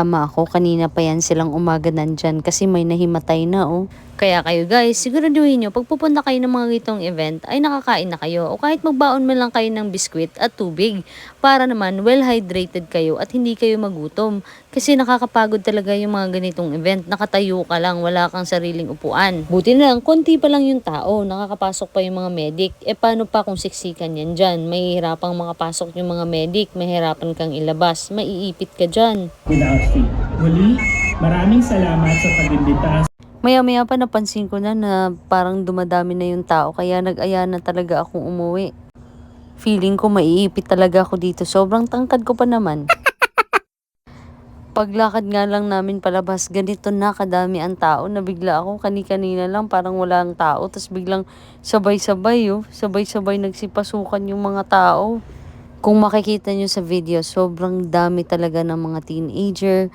Tama ako, kanina pa yan silang umaga nandyan kasi may nahimatay na oh. Kaya kayo guys, siguraduhin nyo pag pupunta kayo ng mga gitong event ay nakakain na kayo o kahit magbaon man lang kayo ng biskwit at tubig para naman well hydrated kayo at hindi kayo magutom. Kasi nakakapagod talaga yung mga ganitong event, nakatayo ka lang, wala kang sariling upuan. Buti na lang, konti pa lang yung tao, nakakapasok pa yung mga medic. E paano pa kung siksikan yan dyan? Mahihirapang makapasok yung mga medic, mahihirapan kang ilabas, maiipit ka dyan. Without fee. Muli, maraming salamat sa pag-imbita. Maya-maya pa napansin ko na parang dumadami na yung tao kaya nag-aya na talaga akong umuwi. Feeling ko maiipit talaga ako dito. Sobrang tangkad ko pa naman. Paglakad nga lang namin palabas, ganito na kadami ang tao na bigla ako kani-kanina lang parang walang tao. Tapos biglang sabay-sabay oh. Sabay-sabay nagsipasukan yung mga tao. Kung makikita nyo sa video, sobrang dami talaga ng mga teenager.